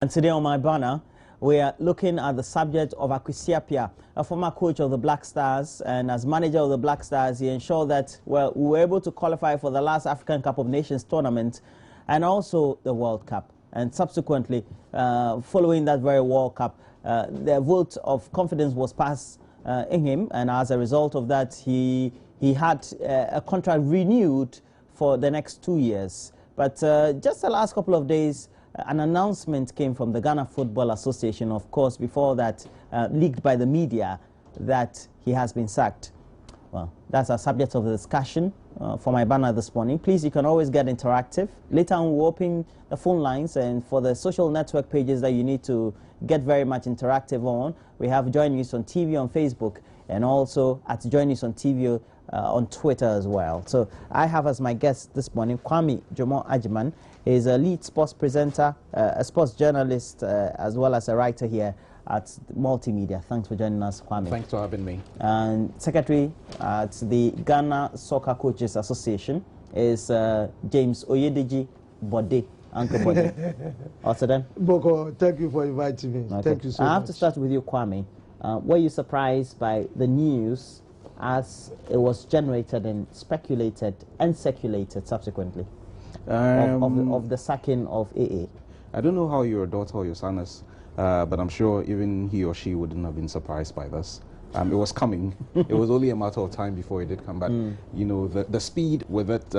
And today on my banner, we are looking at the subject of Kwesi Appiah, a former coach of the Black Stars, and as manager of the Black Stars, he ensured that, well, we were able to qualify for the last African Cup of Nations tournament and also the World Cup. And subsequently, following that very World Cup, the vote of confidence was passed in him, and as a result of that, he had a contract renewed for the next 2 years. But just the last couple of days, an announcement came from the Ghana Football Association, of course, before that, leaked by the media, that he has been sacked. Well, that's our subject of the discussion for my banner this morning. Please, you can always get interactive. Later on, we'll open the phone lines, and for the social network pages that you need to get very much interactive on, we have Join News on TV on Facebook, and also at Join News on TV on Twitter as well. So I have as my guest this morning Kwesi Appiah. He is a lead sports presenter, a sports journalist, as well as a writer here at Multimedia. Thanks for joining us, Kwesi. Thanks for having me. And secretary at the Ghana Soccer Coaches Association is James Oyedeji Bode. Uncle Bode. Also then? Boko, thank you for inviting me. Okay. Thank you so much. I have to start with you, Kwesi. Were you surprised by the news as it was generated and speculated and circulated subsequently of the sacking of AA? I don't know how your daughter or your son is, but I'm sure even he or she wouldn't have been surprised by this. It was coming. It was only a matter of time before it did come back. You know, the speed with it,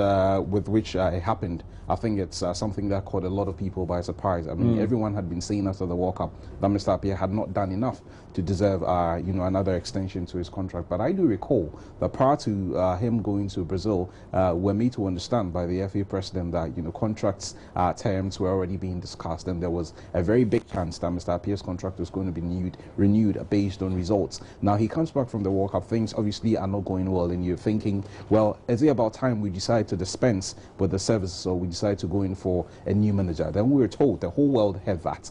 with which it happened, I think it's something that caught a lot of people by surprise. I mean, everyone had been saying after the World Cup that Mr. Appiah had not done enough to deserve, you know, another extension to his contract. But I do recall that prior to him going to Brazil, we're made to understand by the FA president that, you know, contracts terms were already being discussed, and there was a very big chance that Mr. Appiah's contract was going to be renewed based on results. Now, he comes back from the World Cup, things obviously are not going well, and you're thinking, well, is it about time we decide to dispense with the services, or we decide to go in for a new manager? Then we were told, the whole world heard that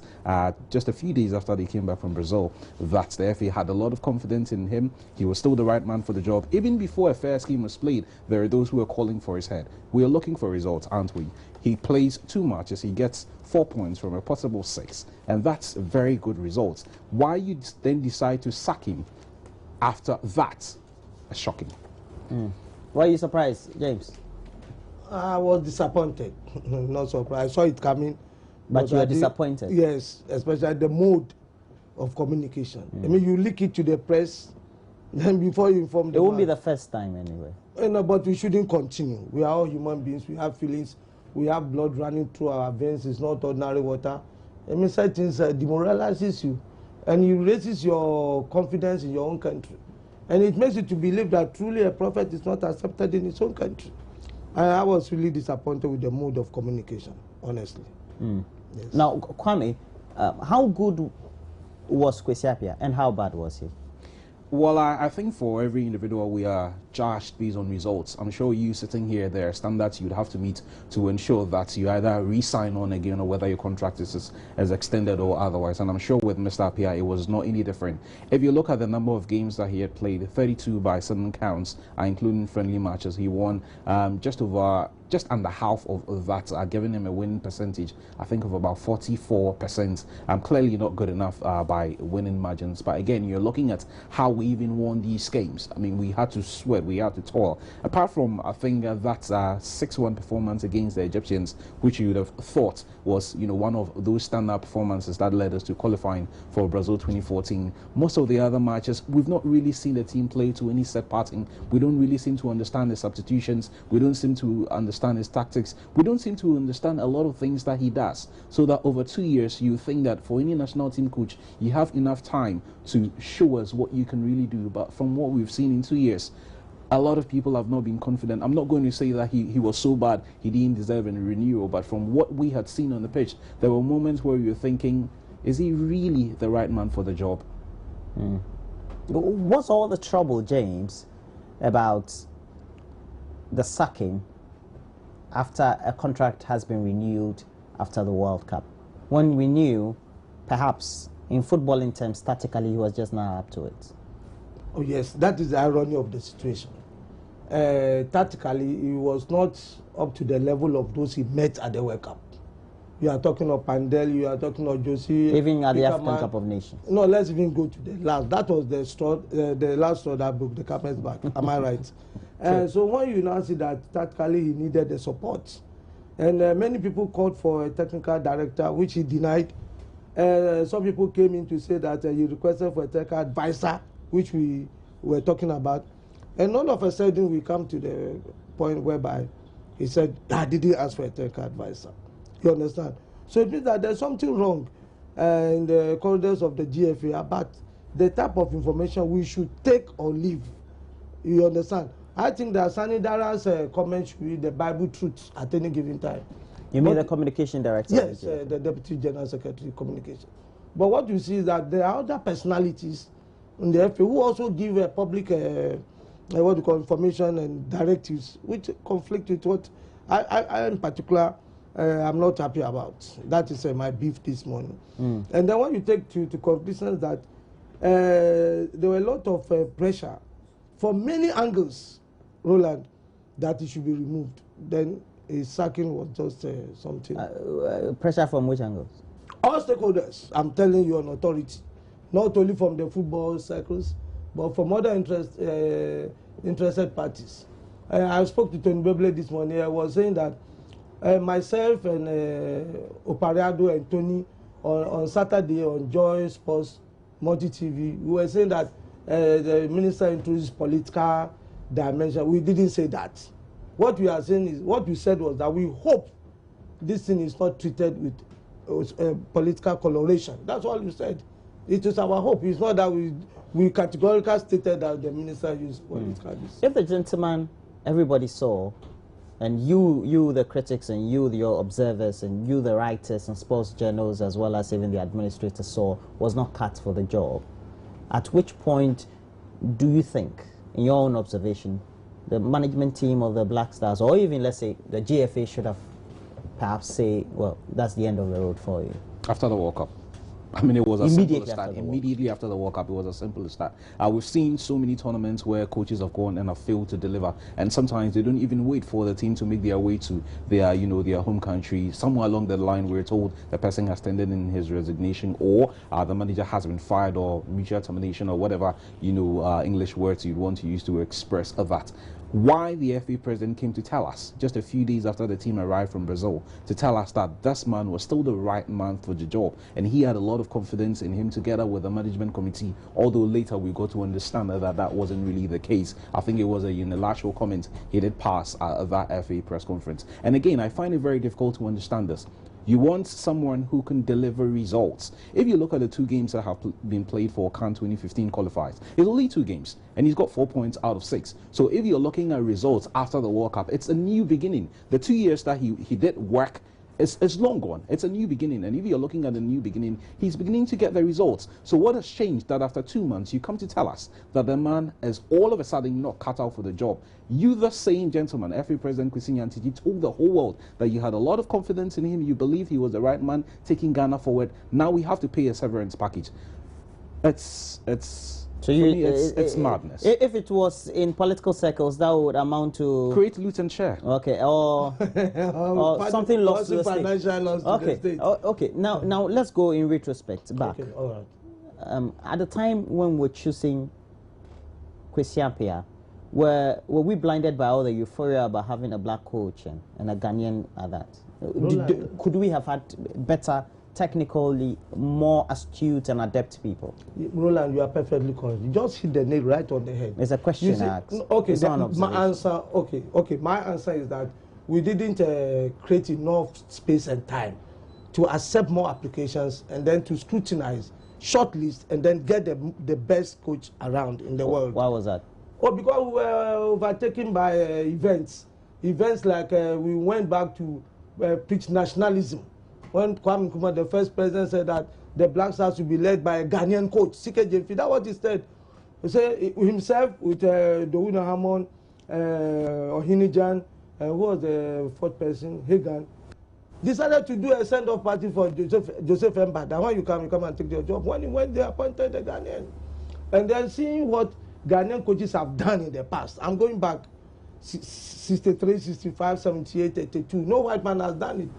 just a few days after they came back from Brazil, that the FA had a lot of confidence in him. He was still the right man for the job. Even before a fair scheme was played, there are those who are calling for his head. We are looking for results, aren't we? He plays 2 matches, he gets 4 points from a possible 6, and that's very good results. Why you then decide to sack him after that? Shocking. Were you surprised, James? I was disappointed. Not surprised. I saw it coming. But you were disappointed? Yes, especially the mode of communication. I mean, you leak it to the press, then before you inform them. It won't be the first time anyway. No, but we shouldn't continue. We are all human beings. We have feelings. We have blood running through our veins. It's not ordinary water. I mean, such things demoralizes you, and it raises your confidence in your own country, and it makes you to believe that truly a prophet is not accepted in his own country. And I was really disappointed with the mode of communication, honestly. Yes. Now, Kwesi, how good was Kwesi Appiah and how bad was he? Well, I think for every individual, we are judged based on results. I'm sure you sitting here, there are standards you'd have to meet to ensure that you either re-sign on again or whether your contract is extended or otherwise. And I'm sure with Mr. Appiah, it was not any different. If you look at the number of games that he had played, 32 by 7 counts, including friendly matches, he won just under half of that, giving him a winning percentage, I think, of about 44%. Clearly not good enough by winning margins. But again, you're looking at how we even won these games. I mean, we had to sweat, we had to toil. Apart from, I think, that 6-1 performance against the Egyptians, which you would have thought was, you know, one of those standout performances that led us to qualifying for Brazil 2014. Most of the other matches, we've not really seen the team play to any set parting. We don't really seem to understand the substitutions. We don't seem to understand his tactics. We don't seem to understand a lot of things that he does. So that over 2 years, you think that for any national team coach, you have enough time to show us what you can really do. But from what we've seen in 2 years, a lot of people have not been confident. I'm not going to say that he was so bad he didn't deserve any renewal, but from what we had seen on the pitch, there were moments where you're thinking, is he really the right man for the job? What's all the trouble, James, about the sacking after a contract has been renewed after the World Cup, when we knew, perhaps, in footballing terms, tactically, he was just not up to it? Oh yes, that is the irony of the situation. Tactically, he was not up to the level of those he met at the World Cup. You are talking of Pandel, you are talking of Josie. Even at the African Cup of Nations. No, let's even go to the last. That was the last straw that broke the camel's back. Am I right? So when you now see that tactically he needed the support, and many people called for a technical director, which he denied. Some people came in to say that he requested for a technical advisor, which we were talking about. And all of a sudden we come to the point whereby he said, I didn't ask for a technical advisor. You understand? So it means that there's something wrong in the corridors of the GFA about the type of information we should take or leave. You understand? I think that Sani Dara's comment should be the Bible truth at any given time. You mean the communication director? Yes, the Deputy General Secretary Communication. But what you see is that there are other personalities in the FA who also give a public what you call information and directives which conflict with what I in particular I'm not happy about. That is my beef this morning. And then when you take to conclusions that there were a lot of pressure from many angles, Roland, that it should be removed. Then his sacking was just something. Pressure from which angles? All stakeholders, I'm telling you, on authority, not only from the football circles, but from other interested parties. I spoke to Tony Beble this morning. I was saying that myself and Opariado and Tony on Saturday on Joy Sports Multi TV, we were saying that the minister introduced political dimension. We didn't say that. What we are saying is, what we said was that we hope this thing is not treated with political coloration. That's all we said. It is our hope. It's not that we categorically stated that the minister used political. If the gentleman everybody saw, and you the critics, and your observers, and you the writers and sports journals, as well as even the administrators saw, was not cut for the job, at which point do you think, in your own observation, the management team of the Black Stars, or even let's say the GFA, should have perhaps say, well, that's the end of the road for you? After the World Cup. I mean, it was as simple as that. Immediately after the World Cup, it was as simple as that. We've seen so many tournaments where coaches have gone and have failed to deliver, and sometimes they don't even wait for the team to make their way to their, their home country. Somewhere along the line, we're told the person has tendered in his resignation, or the manager has been fired, or mutual termination, or whatever English words you'd want to use to express that. Why the FA president came to tell us just a few days after the team arrived from Brazil to tell us that this man was still the right man for the job, and he had a lot of confidence in him together with the management committee, although later we got to understand that wasn't really the case. I think it was a unilateral comment he did pass at that FA press conference. And again, I find it very difficult to understand this. You want someone who can deliver results. If you look at the 2 games that have been played for CAN 2015 qualifiers, it's only 2 games, and he's got 4 points out of 6. So if you're looking at results after the World Cup, it's a new beginning. The 2 years that he did work, it's long gone. It's a new beginning, and if you're looking at a new beginning, he's beginning to get the results. So what has changed that after 2 months, you come to tell us that the man is all of a sudden not cut out for the job? You, the same gentleman, FA President Kwesi Appiah, told the whole world that you had a lot of confidence in him, you believed he was the right man taking Ghana forward. Now we have to pay a severance package. So it's madness. If it was in political circles, that would amount to create, loot and share. Okay, or something lost to the state. Okay, okay. Now let's go in retrospect back. Okay, all right. At the time when we're choosing Kwesi Appiah, were we blinded by all the euphoria about having a black coach and a Ghanaian at that? Could we have had better, technically more astute and adept people? Roland, you are perfectly correct. You just hit the nail right on the head. It's a question I asked. Okay, my answer. Okay. My answer is that we didn't create enough space and time to accept more applications and then to scrutinize, shortlist, and then get the best coach around in the world. Why was that? Oh, because we were overtaken by events like we went back to preach nationalism. When Kwame Nkrumah, the first president, said that the Black Stars should be led by a Ghanaian coach, CK Jemfi, that's what he said. He said himself with Dowuna Hammond, Ohinijan, who was the 4th person, Hagan, decided to do a send-off party for Joseph Mbada. That when you come and take your job. When they appointed the Ghanaian. And then seeing what Ghanaian coaches have done in the past. I'm going back 63, 65, 78, 82. No white man has done it.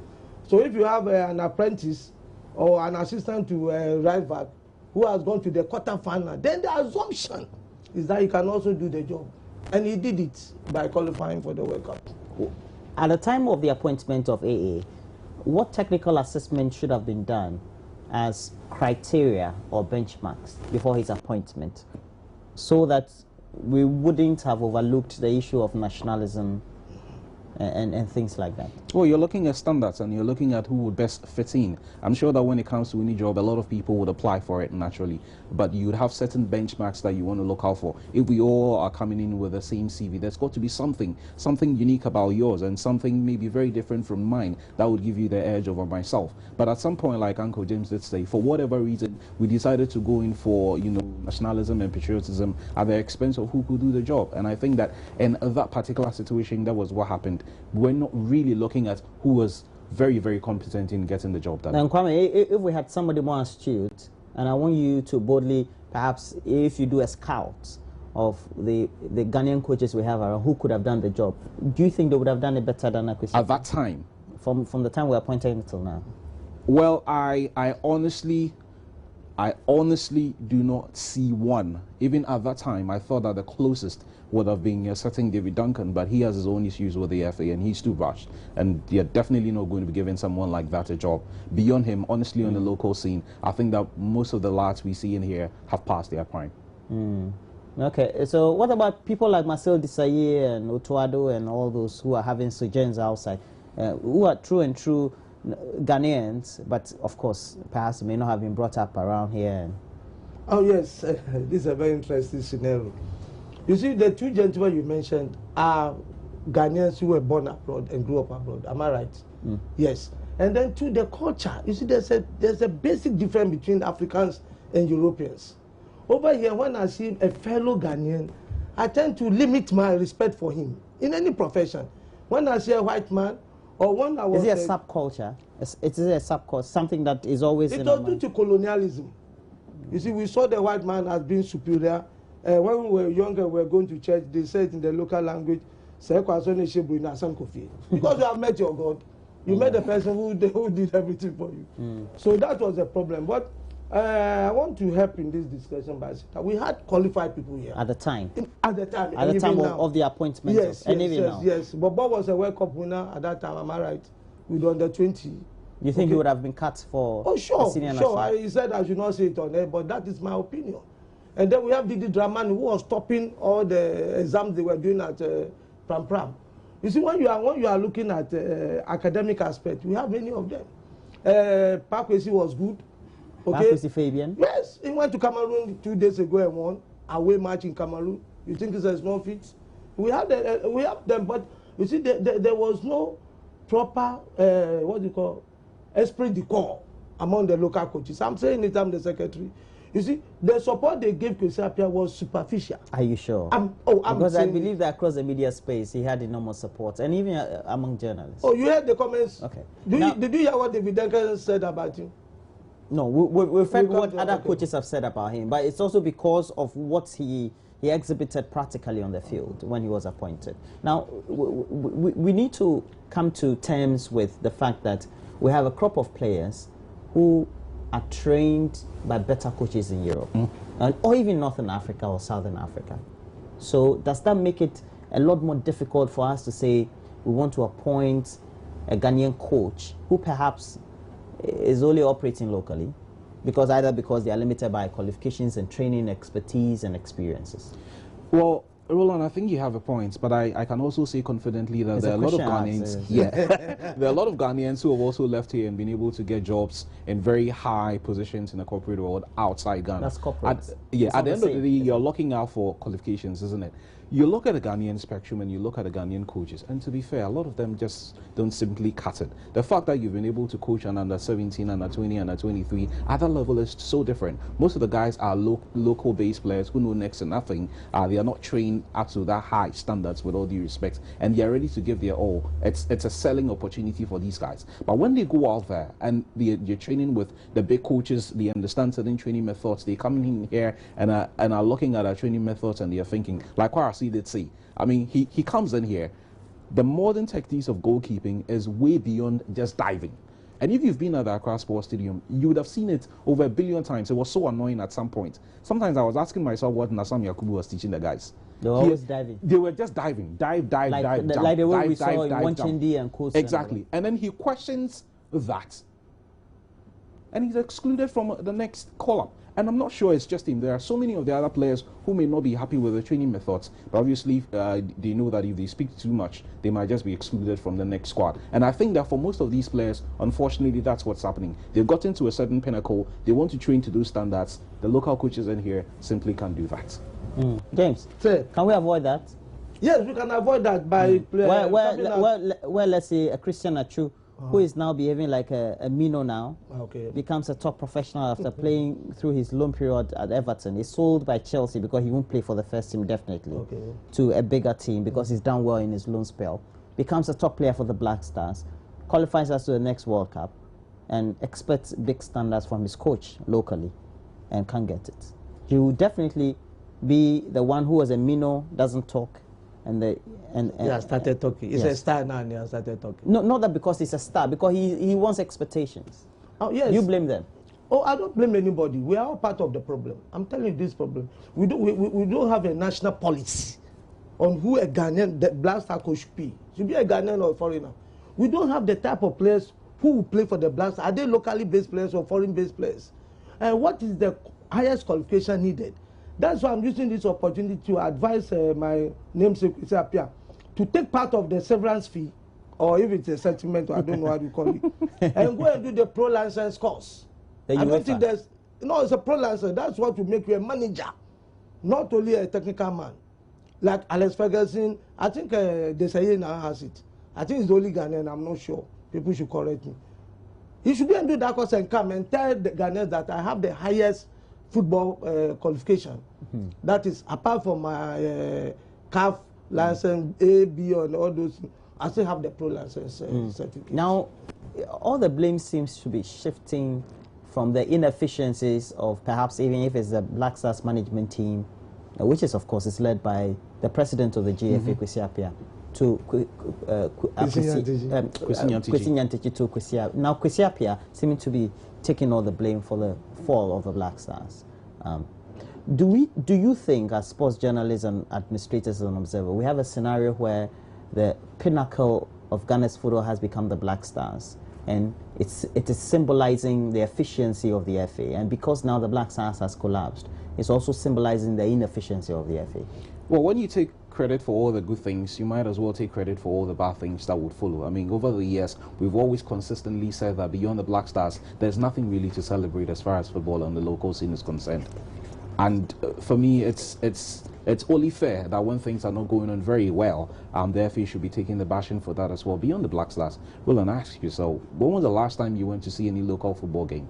So if you have an apprentice or an assistant to right back who has gone to the quarter-final, then the assumption is that he can also do the job. And he did it by qualifying for the World Cup. At the time of the appointment of AA, what technical assessment should have been done as criteria or benchmarks before his appointment so that we wouldn't have overlooked the issue of nationalism and things like that? Well, you're looking at standards and you're looking at who would best fit in. I'm sure that when it comes to any job, a lot of people would apply for it naturally, but you'd have certain benchmarks that you want to look out for. If we all are coming in with the same CV, there's got to be something unique about yours and something maybe very different from mine that would give you the edge over myself. But at some point, like Uncle James did say, for whatever reason, we decided to go in for, nationalism and patriotism at the expense of who could do the job. And I think that in that particular situation, that was what happened. We're not really looking at who was very, very competent in getting the job done. Now, Kwame, if we had somebody more astute, and I want you to boldly, perhaps, if you do a scout of the Ghanaian coaches we have around who could have done the job, do you think they would have done it better than Kwesi? At that time? From the time we appointed until now? Well, I honestly do not see one. Even at that time, I thought that the closest would have been a certain David Duncan, but he has his own issues with the FA and he's too rushed. And you're definitely not going to be giving someone like that a job. Beyond him, honestly, on the local scene, I think that most of the lads we see in here have passed their prime. Okay, so what about people like Marcel Desailly and Otuado and all those who are having sojourns outside, who are true Ghanaians, but of course, perhaps may not have been brought up around here? Oh yes, this is a very interesting scenario. You see, the two gentlemen you mentioned are Ghanaians who were born abroad and grew up abroad. Am I right? Yes. And then to the culture, you see, there's a basic difference between Africans and Europeans. Over here, when I see a fellow Ghanaian, I tend to limit my respect for him in any profession. When I see a white man, or when I was... Is it a subculture? It is a subculture, something that is always in our mind. It was due to colonialism. You see, we saw the white man as being superior. When we were younger, we were going to church, they said in the local language, because you have met your God. You met the person who did everything for you. So that was a problem. But I want to help in this discussion by saying that we had qualified people here. At the time? At the time. At the time of the appointment? Yes, yes. But Bob was a World Cup winner at that time, am I right? With under 20. You think he would have been cut for senior national? He said I should not say it on air, but that is my opinion. And then we have Didi Dramani, who was stopping all the exams they were doing at Pram Pram. You see, when you are looking at academic aspect, we have many of them. Kwesi was good. Okay. Kwesi Fabian? Yes, he went to Cameroon 2 days ago and won away match in Cameroon. You think it's a small feat? We have them, but you see, there was no proper esprit de corps among the local coaches. I'm saying it, I'm the secretary. You see, the support they gave Kwesi Appiah was superficial. Are you sure? Because I believe that across the media space, he had enormous support, and even among journalists. Oh, you heard the comments? Okay. Did you hear what David Duncan said about him? No, we've heard what other coaches have said about him, but it's also because of what he exhibited practically on the field when he was appointed. Now, we need to come to terms with the fact that we have a crop of players who are trained by better coaches in Europe, or even Northern Africa or Southern Africa. So does that make it a lot more difficult for us to say we want to appoint a Ghanaian coach who perhaps is only operating locally, because they are limited by qualifications and training, expertise and experiences? Well, Roland, I think you have a point, but I can also say confidently that there are a lot of Ghanaians. There are a lot of Ghanaians who have also left here and been able to get jobs in very high positions in the corporate world outside Ghana. That's corporate. At the end of the day, you're looking out for qualifications, isn't it? You look at the Ghanaian spectrum and you look at the Ghanaian coaches, and to be fair, a lot of them just don't simply cut it. The fact that you've been able to coach an under 17, under 20, under 23, at that level is so different. Most of the guys are local based players who know next to nothing. They are not trained up to that high standards, with all due respect, and they are ready to give their all. It's a selling opportunity for these guys. But when they go out there and you're training with the big coaches, they understand certain training methods, they come in here and are looking at our training methods and they are thinking, like what did say. I mean, he comes in here. The modern techniques of goalkeeping is way beyond just diving. And if you've been at the Accra Sports Stadium, you would have seen it over 1 billion times. It was so annoying at some point. Sometimes I was asking myself what Nasam Yakubu was teaching the guys. They were always diving. They were just diving, dive, jump, like the way dive, we saw in jump. Wanchindi and Coast. Exactly. And then he questions that. And he's excluded from the next call-up. And I'm not sure it's just him. There are so many of the other players who may not be happy with the training methods, but obviously they know that if they speak too much, they might just be excluded from the next squad. And I think that for most of these players, unfortunately, that's what's happening. They've gotten to a certain pinnacle. They want to train to those standards. The local coaches in here simply can't do that. James, can we avoid that? Yes, we can avoid that by playing. Well, let's say a Christian Achu, who is now behaving like a Mino now, becomes a top professional after playing through his loan period at Everton. He's sold by Chelsea because he won't play for the first team definitely to a bigger team because he's done well in his loan spell. Becomes a top player for the Black Stars, qualifies us to the next World Cup, and expects big standards from his coach locally, and can't get it. He will definitely be the one who was a Mino, doesn't talk, and started talking. He's a star now, and he has started talking. No, not that because he's a star, because he wants expectations. Oh yes. You blame them. Oh, I don't blame anybody. We are all part of the problem. I'm telling you this problem. We don't have a national policy on who a Ghanaian, the Black Star coach should be. Should be a Ghanaian or a foreigner. We don't have the type of players who will play for the Black Star. Are they locally based players or foreign based players? And what is the highest qualification needed? That's why I'm using this opportunity to advise my namesake, Kwesi Appiah, to take part of the severance fee, or if it's a settlement, I don't know how to call it, and go and do the pro license course. I don't think there's, it's a pro license. That's what will make you a manager, not only a technical man. Like Alex Ferguson, I think Desailly now has it. I think it's the only Ghanaian, I'm not sure. People should correct me. He should go and do that course and come and tell the Ghanaians that I have the highest football qualification. That is, apart from my CAF license, A, B, and all those, I still have the pro license certificate. Now, all the blame seems to be shifting from the inefficiencies of perhaps even if it's the Black Stars management team, which is, of course, is led by the president of the GFA, Kwesi Appiah, to Kwesi Nyantakyi to Kwesi Appiah. Now, Kwesi Appiah seeming to be taking all the blame for the fall of the Black Stars. Do you think, as sports journalists and administrators and observers, we have a scenario where the pinnacle of Ghana's football has become the Black Stars, and it is symbolizing the efficiency of the FA, and because now the Black Stars has collapsed, it's also symbolizing the inefficiency of the FA? Well, when you take credit for all the good things, you might as well take credit for all the bad things that would follow. I mean, over the years, we've always consistently said that beyond the Black Stars, there's nothing really to celebrate as far as football on the local scene is concerned. And for me, it's only fair that when things are not going on very well, the FA should be taking the bashing for that as well. Beyond the Black Stars, well, and ask yourself, when was the last time you went to see any local football game?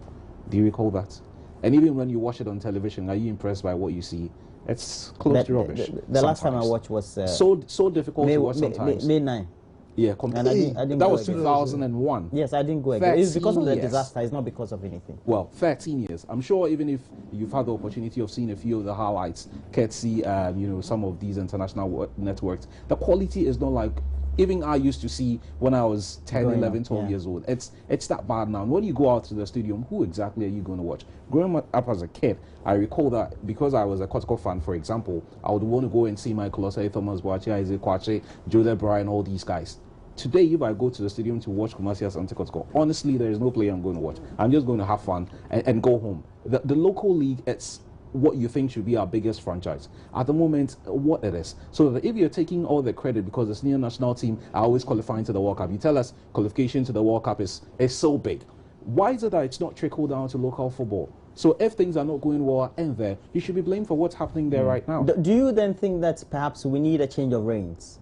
Do you recall that? And even when you watch it on television, are you impressed by what you see? It's close to rubbish. The last time I watched was so difficult to watch sometimes. May 9. Yeah, completely. And I didn't that go was 2001. Yes, I didn't go again. It's because of the disaster. It's not because of anything. Well, 13 years. I'm sure even if you've had the opportunity of seeing a few of the highlights, courtesy, some of these international networks, the quality is not like even I used to see when I was 10, 11, 12 years old. It's that bad now. And when you go out to the stadium, who exactly are you going to watch? Growing up as a kid, I recall that because I was a Kotoko fan, for example, I would want to go and see my Colossae, Thomas Boachi, Isaac Kwache, Joe Debra, and all these guys. Today, if I go to the stadium to watch Kumasi Asante Kotoko, honestly, there is no player I'm going to watch. I'm just going to have fun and go home. The local league, it's what you think should be our biggest franchise. At the moment, what it is. So that if you're taking all the credit because the senior national team are always qualifying to the World Cup, you tell us qualification to the World Cup is so big. Why is it that it's not trickled down to local football? So if things are not going well in there, you should be blamed for what's happening there right now. Do you then think that perhaps we need a change of reins?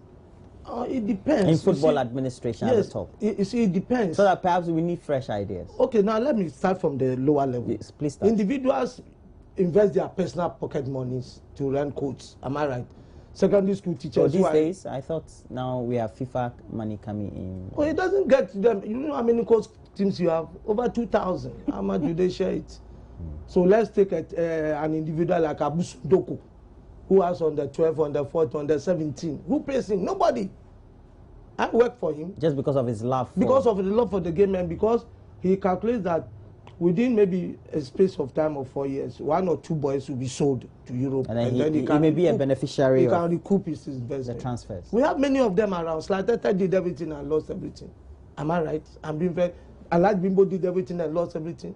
It depends. In football administration at the top. It depends. So that perhaps we need fresh ideas. Okay, now let me start from the lower level. Yes, please start. Individuals invest their personal pocket monies to run coats. Am I right? Secondary school teachers. So these days, I thought now we have FIFA money coming in. Oh, it doesn't get to them. You know how many coach teams you have? Over 2,000. How much do they share it? So let's take an individual like Abu Doku, who has on the 12, on the 14, on the 17. Who pays him? Nobody. I work for him. Just because of his love. Because of the love for the game and because he calculates that within maybe a space of time of 4 years, 1 or 2 boys will be sold to Europe, and then he can be a beneficiary. He can recoup his investment. The transfers. We have many of them around. Slateta did everything and lost everything. Am I right? I'm being fair. Alaj Bimbo did everything and lost everything.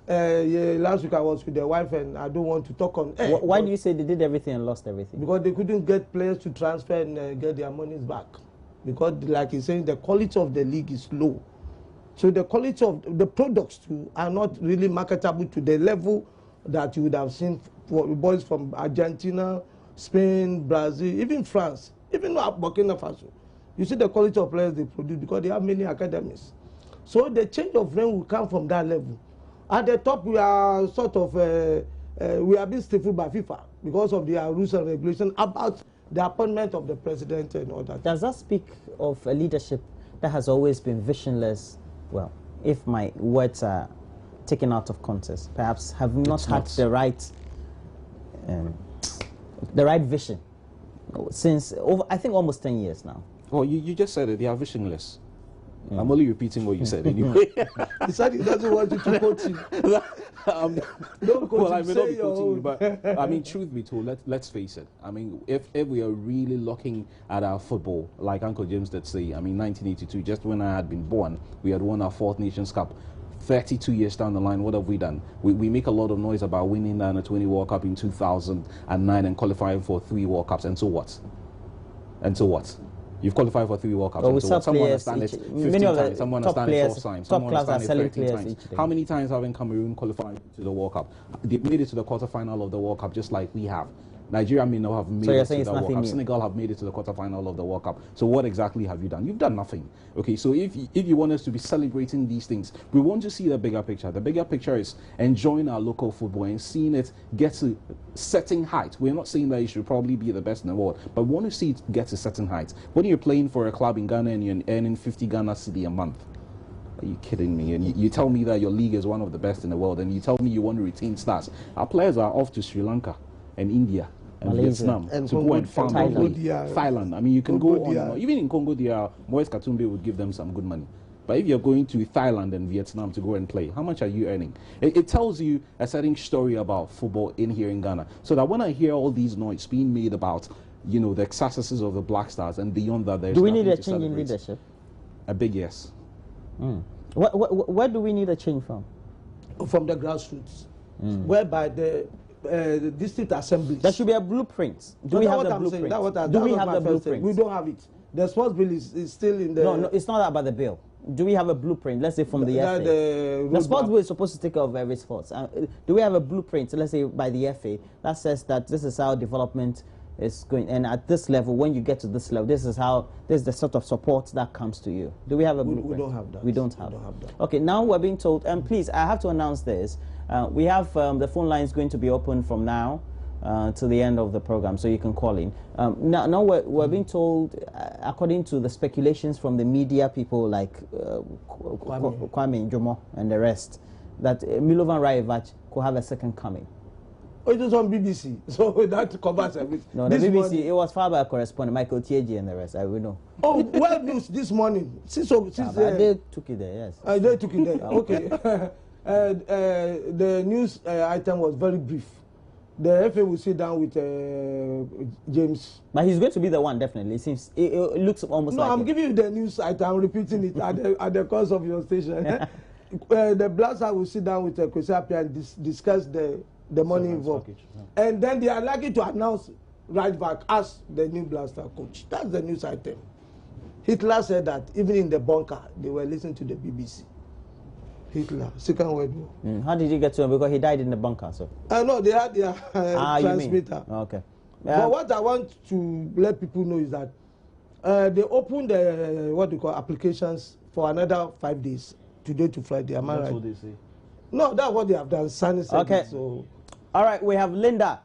Yeah, last week I was with their wife and I don't want to talk on air. Why do you say they did everything and lost everything? Because they couldn't get players to transfer and get their monies back. Because, like he's saying, the quality of the league is low. So the quality of the products too are not really marketable to the level that you would have seen for boys from Argentina, Spain, Brazil, even France, even Burkina Faso. You see the quality of players they produce because they have many academies. So the change of reign will come from that level. At the top, we are sort of we are being stifled by FIFA because of their rules and regulations about the appointment of the president and all that. Does that speak of a leadership that has always been visionless? Well, if my words are taken out of context, perhaps have not had the right vision since I think almost 10 years now. Oh, you just said it. They are visionless. I'm only repeating what you said anyway. He said he doesn't want you to quote him. Don't quote well, him. I may not be quoting you, but I mean, truth be told, let's face it. I mean, if we are really looking at our football, like Uncle James did say, I mean, 1982, just when I had been born, we had won our 4th Nations Cup. 32 years down the line, what have we done? We make a lot of noise about winning the Under-20 World Cup in 2009 and qualifying for 3 World Cups, and so what? And so what? You've qualified for 3 World Cups. Well, so some players, many of the someone top players, top class are selling players each day. How many times have Cameroon qualified to the World Cup? They made it to the quarterfinal of the World Cup just like we have. Nigeria may not have made it to the World Cup. Senegal have made it to the quarterfinal of the World Cup. So what exactly have you done? You've done nothing. Okay, so if you want us to be celebrating these things, we want to see the bigger picture. The bigger picture is enjoying our local football and seeing it get to certain height. We're not saying that it should probably be the best in the world, but we want to see it get to certain heights. When you're playing for a club in Ghana and you're earning 50 Ghana cedi a month, are you kidding me? And you tell me that your league is one of the best in the world, and you tell me you want to retain stars. Our players are off to Sri Lanka and India and Vietnam and to go and farm Thailand. I mean, you can go on. Even in Congo, Moise Katumbi would give them some good money. But if you're going to Thailand and Vietnam to go and play, how much are you earning? It tells you a certain story about football in here in Ghana. So that when I hear all these noise being made about, you know, the successes of the Black Stars and beyond that, there's do we need a change in leadership? A big yes. Where do we need a change from? From the grassroots, whereby the district assemblies. There should be a blueprint. Do we have the blueprint? Do we have the blueprint? We don't have it. The sports bill is still in the... No, it's not about the bill. Do we have a blueprint, let's say from the FA? The sports bill is supposed to take care of every sport. Do we have a blueprint, let's say by the FA, that says that this is how development is going, and at this level, when you get to this level, this is the sort of support that comes to you? Do we have a blueprint? We don't have that. We don't have that. Okay, now we're being told, and please, I have to announce this. We have the phone lines going to be open from now to the end of the program, so you can call in. Now we're being told, according to the speculations from the media people like Kwame Njomo and the rest, that Milovan Rajevac could have a second coming. Oh, it was on BBC, so that covers everything. No, the BBC, morning, it was filed by a correspondent, Michael Tieji and the rest, I will know. Oh, well, news this morning. Since they took it there, yes. They took it there, okay. The news item was very brief. The FA will sit down with James. But he's going to be the one, definitely. It seems, it looks almost like... No, I'm giving you the news item. I'm repeating it at the cost of your station. The Blaster will sit down with Kwesi Appiah and discuss the money involved. And then they are likely to announce right back as the new Blaster coach. That's the news item. Hitler said that even in the bunker, they were listening to the BBC. Hitler, Second World War. How did you get to him? Because he died in the bunker, so. No, they had their transmitter. Okay. But what I want to let people know is that they opened applications for another 5 days, today to Friday. Am I right? That's what they say. No, that's what they have done. Sunny said okay. It, so. All right, we have Linda.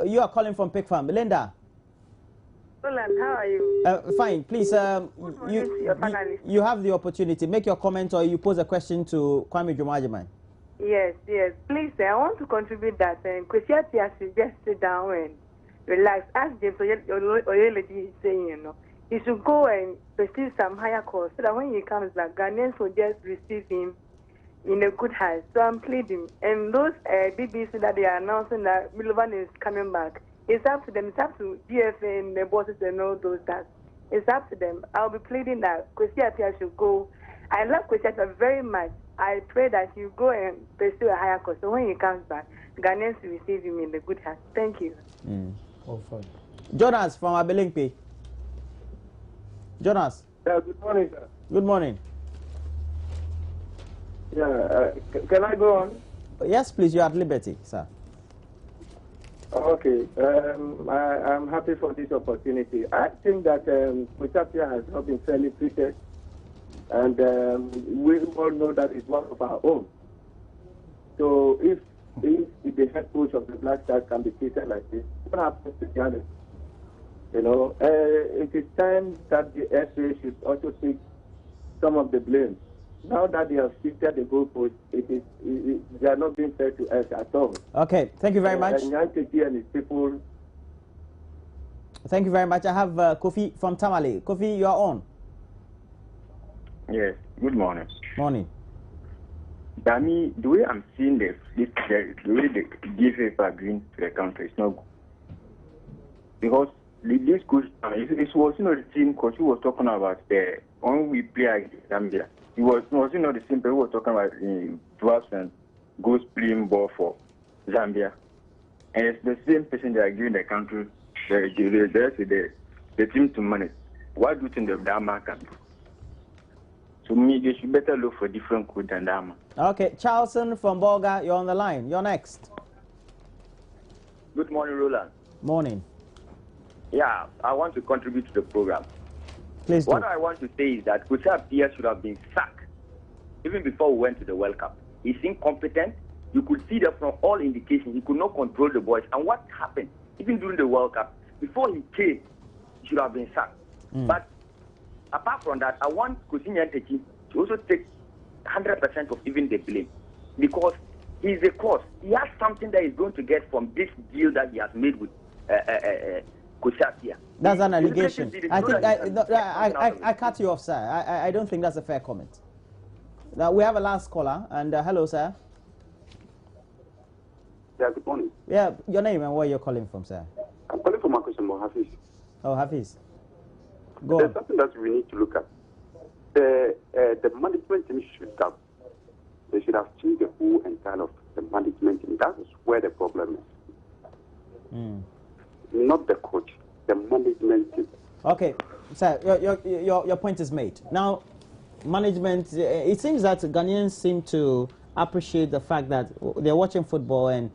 You are calling from Pig Farm. Linda. Roland, how are you? Fine. Please, you have the opportunity. Make your comment or you pose a question to Kwame Njomo. Yes. Please, I want to contribute that Kwesi Appiah should just sit down and relax. As James Oyeledi is saying, you know, he should go and pursue some higher course so that when he comes back, Ghanaians will just receive him in a good heart. So I'm pleading. And those BBC that they are announcing that Milovan is coming back, it's up to them. It's up to DFA and the bosses and all those that. It's up to them. I'll be pleading that Kwesi Appiah should go. I love Kwesi Appiah very much. I pray that he go and pursue a higher course. So when he comes back, Ghanaians will receive him in the good heart. Thank you. Oh, fine. Jonas from Abelinkpi. Jonas. Yeah, good morning, sir. Good morning. Yeah, can I go on? Yes, please. You are at liberty, sir. Okay. I'm happy for this opportunity. I think that Kwesi Appiah has not been fairly treated, and we all know that it's one of our own. So if the head coach of the Black Stars can be treated like this, what happens to Ghana? You know, it is time that the FA should also take some of the blame. Now that they have shifted the goalpost, they are not being fair to us at all. Okay, thank you very much. And Yankee and his people. Thank you very much. I have Kofi from Tamale. Kofi, you are on. Yes, good morning. Morning. Dami, the way I'm seeing the way the DFA are agreeing to the country is not good. Because this coach, it was the team coach who was talking about when we play against Zambia. It was not the same people who was talking about Dwarfs and goes playing ball for Zambia. And it's the same person that are giving the country the team to manage. What do you think that man can do? To me, they should better look for different coach than that man. Okay, Charleston from Bolga, you're on the line. You're next. Good morning, Roland. Morning. Yeah, I want to contribute to the program. Please do. What I want to say is that Kwesi Appiah should have been sacked even before we went to the World Cup. He's incompetent. You could see that from all indications. He could not control the boys. And what happened, even during the World Cup, before he came, he should have been sacked. But apart from that, I want Kwesi Appiah to also take 100% of even the blame, because he's a cause. He has something that he's going to get from this deal that he has made with Kwesi Appiah. That's an allegation. I think I cut you off, sir. I don't think that's a fair comment. Now we have a last caller, and hello, sir. Yeah, good morning. Yeah, your name and where you're calling from, sir. I'm calling from Hafiz. Oh, Hafiz. Go There's on. something that we need to look at. The management team they should have changed the whole entire of the management team. That is where the problem is. Not the coach, the management team. Okay, sir, your point is made. Now, management, it seems that Ghanaians seem to appreciate the fact that they're watching football and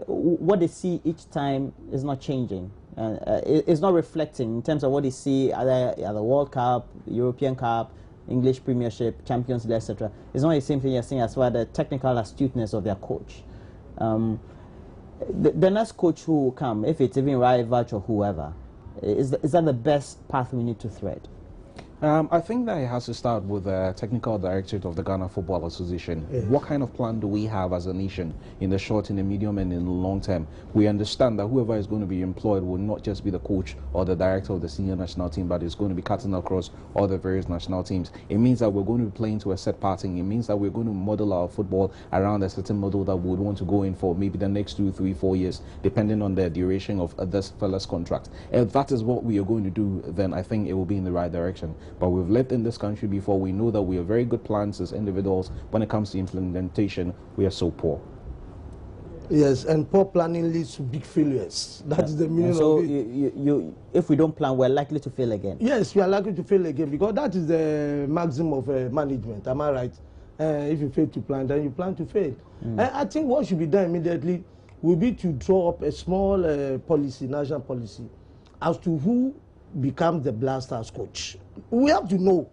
what they see each time is not changing. It's not reflecting in terms of what they see at the World Cup, European Cup, English Premiership, Champions League, etc. It's not the same thing you're seeing as far as the technical astuteness of their coach. The next coach who will come, if it's even Rajvac or whoever, is that the best path we need to thread? I think that it has to start with the technical directorate of the Ghana Football Association. Yes. What kind of plan do we have as a nation in the short, in the medium, and in the long term? We understand that whoever is going to be employed will not just be the coach or the director of the senior national team, but it's going to be cutting across all the various national teams. It means that we're going to be playing to a set pattern. It means that we're going to model our football around a certain model that we would want to go in for maybe the next 2, 3, 4 years, depending on the duration of this fella's contract. If that is what we are going to do, then I think it will be in the right direction. But we've lived in this country before. We know that we have very good plans as individuals. When it comes to implementation, we are so poor. Yes, and poor planning leads to big failures. That's the meaning so of it. If we don't plan, we're likely to fail again. Yes, we are likely to fail again, because that is the maxim of management. Am I right? If you fail to plan, then you plan to fail. I think what should be done immediately will be to draw up a small policy, national policy, as to who becomes the Black Stars coach. We have to know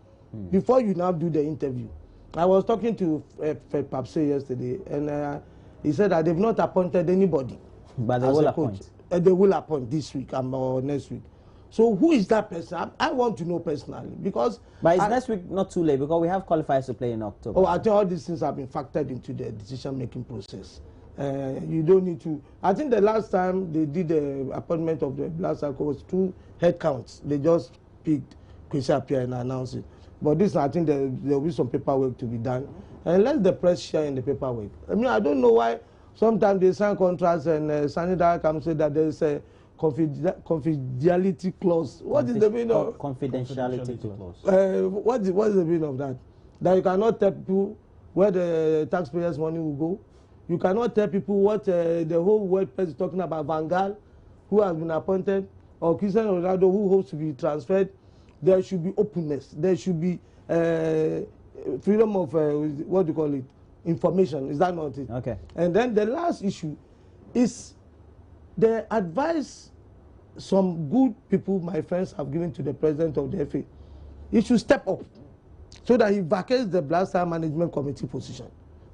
before you now do the interview. I was talking to Fred Papse yesterday, and he said that they've not appointed anybody. But they will appoint. They will appoint this week or next week. So who is that person? I want to know personally, because. But is next week not too late, because we have qualifiers to play in October? Oh, I think all these things have been factored into the decision-making process. You don't need to. I think the last time they did the appointment of the Black Stars was 2 head counts. They just picked Kwesi Appiah and announced it. But this, I think there will be some paperwork to be done. and let the press share in the paperwork. I mean, I don't know why sometimes they sign contracts and Sani Dara can say that there is a confidentiality clause. What is the meaning of confidentiality clause? What is the meaning of that? That you cannot tell people where the taxpayers' money will go. You cannot tell people what the whole world press is talking about. Vangal, who has been appointed, or Cristiano Ronaldo, who hopes to be transferred. There should be openness. There should be freedom of what do you call it? Information. Is that not it? Okay. And then the last issue is the advice some good people, my friends, have given to the president of the FA. He should step up so that he vacates the Black Star Management Committee position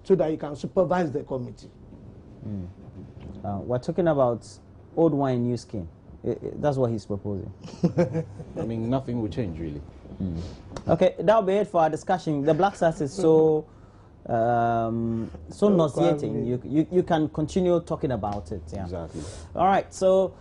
so that he can supervise the committee. We're talking about old wine, new skin. That's what he's proposing. I mean, nothing will change, really. Okay, that'll be it for our discussion. The Black Stars is so nauseating. You can continue talking about it. Yeah. Exactly. All right, so